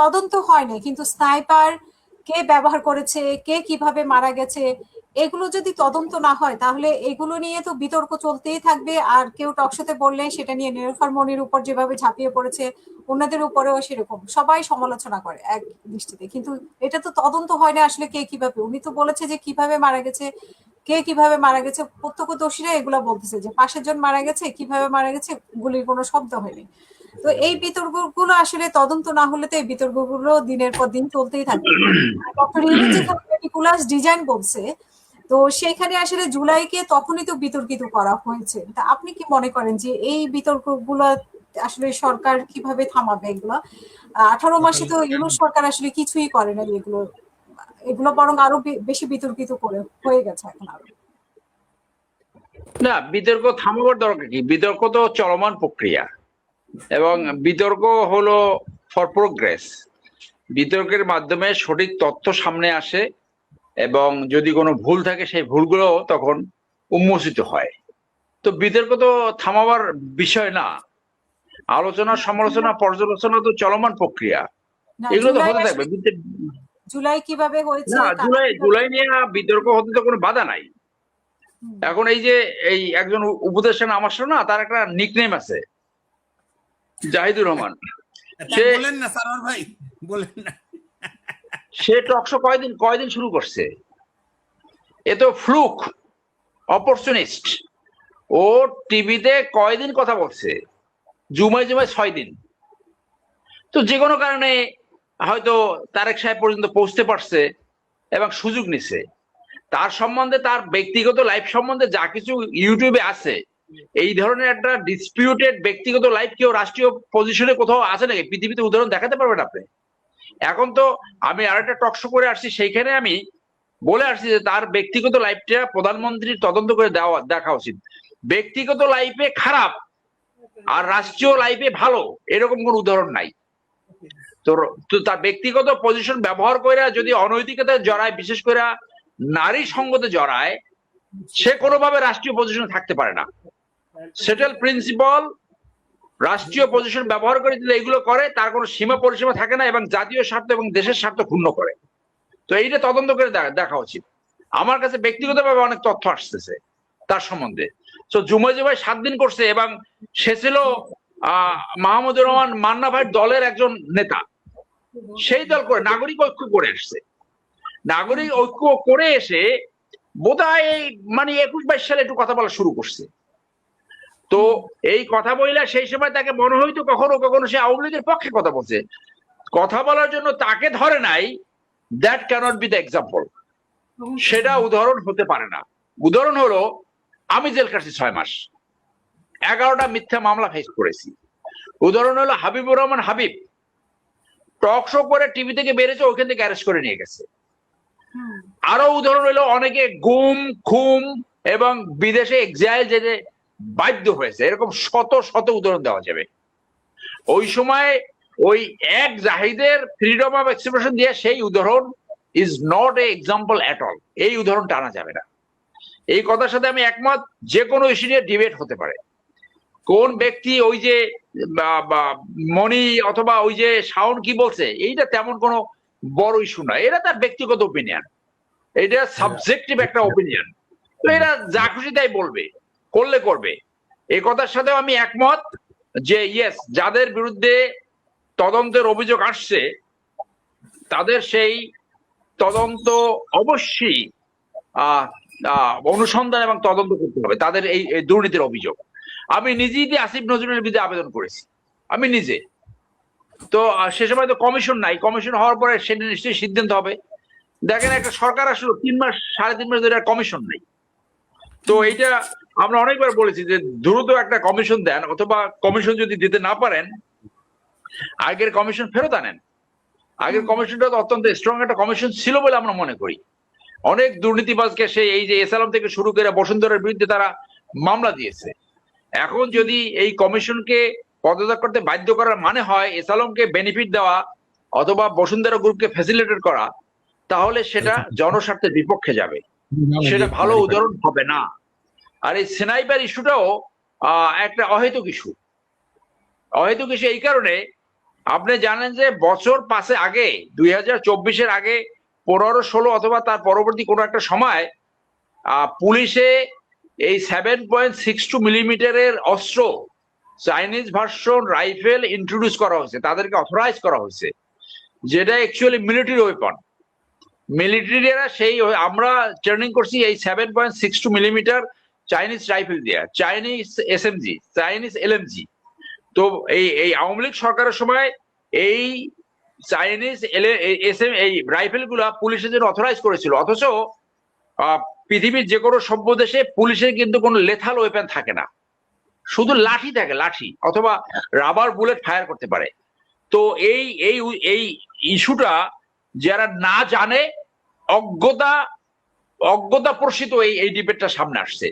তদন্ত হয়নি, কিন্তু স্নাইপার কে ব্যবহার করেছে, কে কিভাবে মারা গেছে, এগুলো যদি তদন্ত না হয় তাহলে এগুলো নিয়ে তো বিতর্ক চলতেই থাকবে। আর কেউ টকশোতে বললে সেটা নিয়ে নিলুফার মনির উপর যেভাবে ঝাঁপিয়ে পড়েছে, অন্যদের উপরেও সেরকম সবাই সমালোচনা করে এক দৃষ্টিতে। কিন্তু এটা তো তদন্ত হয় না আসলে কে কিভাবে, উনি তো বলেছে যে কিভাবে মারা গেছে, কে কিভাবে মারা গেছে, প্রত্যক্ষদর্শীরা এগুলা বলতেছে যে 5 জন মারা গেছে, কিভাবে মারা গেছে, গুলির কোনো শব্দ হয়নি। তো এই বিতর্কগুলো আসলে তদন্ত না হলে তো এই বিতর্কগুলো দিনের পর দিন চলতেই থাকবে। ডক্টর ইউনূস যেখানে মেটিকুলাস ডিজাইন বলছে, তো সেখানে আসলে জুলাইকে তখনই তো বিতর্কিত করা হয়েছে। তা আপনি কি মনে করেন যে এই বিতর্কগুলো আসলে সরকার কিভাবে থামাবে এগুলা? 18 মাসে তো ইউনূস সরকার আসলে কিছুই করে না এগুলো, এগুলো বরং আরো বেশি বিতর্কিত করে হয়ে গেছে এখন আরো। না, বিতর্ক থামাবার দরকার কি? বিতর্ক তো চলমান প্রক্রিয়া, এবং বিতর্ক হলো ফর প্রোগ্রেস। বিতর্কের মাধ্যমে সঠিক তথ্য সামনে আসে, এবং যদি কোনো ভুল থাকে সেই ভুলগুলো তখন উন্মোচিত হয়। তো বিতর্ক তো থামাবার বিষয় না। আলোচনা, সমালোচনা, পর্যালোচনা তো চলমান প্রক্রিয়া, না, এগুলো তো হতে থাকবে। জুলাই কিভাবে হয়েছে, না, জুলাই নিয়ে বিতর্ক হতে তো কোনো বাধা নাই। এখন এই একজন উপদেষ্টা নাম আসলো না, তার একটা নিকনেম আছে, জাহিদুর রহমান। সে বলেন না সারোয়ার ভাই, বলেন না। সে টকশো কয়দিন শুরু করছে? এ তো ফ্লুক, অপরচুনিস্ট। ও টিভিতে কয়দিন কথা বলছে? জুমায় 6 দিন। তো যে কোনো কারণে হয়তো তারেক সাহেব পর্যন্ত পৌঁছতে পারছে এবং সুযোগ নিছে। তার সম্বন্ধে, তার ব্যক্তিগত লাইফ সম্বন্ধে যা কিছু ইউটিউবে আছে, এই ধরনের একটা ডিসপিউটেড ব্যক্তিগত লাইফ কেউ রাষ্ট্রীয় পজিশনে কোথাও আছে নাকি? পৃথিবীতে উদাহরণ দেখাতে পারবেন আপনি? এখন তো আমি আরেকটা টকশো করে আসছি, সেইখানে আমি বলে আসছি যে তার ব্যক্তিগত লাইফটা প্রধানমন্ত্রীর তদন্ত করে দেখা উচিত। ব্যক্তিগত লাইফে খারাপ আর রাষ্ট্রীয় লাইফে ভালো, এরকম কোন উদাহরণ নাই। তো তার ব্যক্তিগত পজিশন ব্যবহার করে যদি অনৈতিকতায় জড়ায়, বিশেষ করে নারী সঙ্গতে জড়ায়, সে কোনোভাবে রাষ্ট্রীয় পজিশনে থাকতে পারে না। সেটেল প্রিন্সিপাল, রাষ্ট্রীয় পজিশন ব্যবহার করে যদি এগুলো করে, তার কোনো সীমা পরিসীমা থাকে না, এবং জাতীয় স্বার্থ এবং দেশের স্বার্থ ক্ষুণ্ণ করে। তো এইটা তদন্ত করে দেখা উচিত। আমার কাছে ব্যক্তিগতভাবে অনেক তথ্য আসতেছে তার সম্বন্ধে। তো জুমাই ভাই 7 দিন করছে, এবং সে ছিল মাহমুদুর রহমান মান্না ভাইয়ের দলের একজন নেতা। সেই দল করে নাগরিক ঐক্য করে আসছে। নাগরিক ঐক্য করে এসে বোধহয় মানে 21-22 সালে একটু কথা বলা শুরু করছে। তো এই কথা বইলা সেই সময় তাকে মনে হইতো কখনো কখনো সে আওয়ামী লীগের পক্ষে কথা বলছে। কথা বলার জন্য তাকে ধরে নাই, that cannot be the example. সেটা উদাহরণ হতে পারে না। উদাহরণ হলো, আমি জেল কাটছি 6 মাস, 11টা মিথ্যা মামলা ফেস করেছি। উদাহরণ হলো হাবিবুর রহমান হাবিব, টক শো করে টিভি থেকে বেরিয়েছে, ওইখান থেকে অ্যারেস্ট করে নিয়ে গেছে। আরো উদাহরণ হলো, অনেকে গুম, খুম এবং বিদেশে এক্সাইল যেতে বাধ্য হয়েছে। এরকম শত শত উদাহরণ দেওয়া যাবে। ওই সময় ওই এক জাহিদের ফ্রিডম অফ এক্সপ্রেশন দিয়ে সেই উদাহরণ is not a example at all. এই উদাহরণ টানা যাবে না। এই কথার সাথে আমি একমত। যে কোনো ইস্যু নিয়ে ডিবেট হতে পারে। কোন ব্যক্তি ওই যে মনি অথবা ওই যে শাওন কি বলছে, এইটা তেমন কোনো বড় ইস্যু নয়। এটা তার ব্যক্তিগত ওপিনিয়ন, এটা সাবজেক্টিভ একটা ওপিনিয়ন। তো এরা যা খুশি তাই বলবে, করলে করবে। এই কথার সাথেও আমি একমত যে ইয়েস, যাদের বিরুদ্ধে তদন্তের অভিযোগ আসছে তাদের সেই তদন্ত অবশ্যই অনুসন্ধান এবং তদন্ত করতে হবে, তাদের এই দুর্নীতির অভিযোগ। আমি নিজেই আসিফ নজরুলের বিরুদ্ধে আবেদন করেছি, আমি নিজে। তো সে সময় তো কমিশন নাই, কমিশন হওয়ার পরে সেটা নিশ্চয়ই সিদ্ধান্ত হবে। দেখেন, একটা সরকার আসলে 3 মাস 3.5 মাস ধরে কমিশন নেই। তো এইটা আমরা অনেকবার বলেছি যে দ্রুত একটা কমিশন দেন, অথবা কমিশন যদি দিতে না পারেন আগের কমিশন ফেরত আনেন। আগের কমিশনটা তো অত্যন্ত স্ট্রং একটা কমিশন ছিল বলে আমরা মনে করি। অনেক দুর্নীতিবাজকে এই যে এসালাম থেকে শুরু করে বসুন্ধরার বিরুদ্ধে তারা মামলা দিয়েছে। এখন যদি এই কমিশনকে পদত্যাগ করতে বাধ্য করার মানে হয় এসালামকে বেনিফিট দেওয়া অথবা বসুন্ধরা গ্রুপকে ফ্যাসিলিটেট করা, তাহলে সেটা জনস্বার্থের বিপক্ষে যাবে, সেটা ভালো উদাহরণ হবে না। আর এই স্নাইপার ইস্যুটাও একটা অহেতুক ইস্যু। অহেতুক ইস্যু এই কারণে আপনি জানেন যে বছর 5 আগে 2024-এর আগে 15-16 অথবা তার পরবর্তী কোনো একটা সময় পুলিশে এই 7.62 মিলিমিটারের অস্ত্র চাইনিজ ভার্সন রাইফেল ইন্ট্রোডিউস করা হয়েছে, তাদেরকে অথরাইজ করা হয়েছে, যেটা অ্যাকচুয়ালি মিলিটারি ওয়েপন। মিলিটারিরা সেই আমরা ট্রেনিং করছি এই 7.62 মিলিমিটার চাইনিজ রাইফেল দিয়ে, চাইনিজ এসএমজি, চাইনিজ এলএমজি। তো এই আওয়ামী লীগ সরকারের সময় এই চাইনিজ এই রাইফেল গুলা পুলিশের জন্য অথরাইজ করেছিল, অথচ পৃথিবীর যে কোনো সভ্য দেশে পুলিশের কিন্তু কোনো লেথাল ওয়েপন থাকে না, শুধু লাঠি থাকে, লাঠি অথবা রাবার বুলেট ফায়ার করতে পারে। তো এই এই এই ইস্যুটা যারা না জানে, অজ্ঞতা প্রসিত এই ডিবেটটা সামনে আসছে।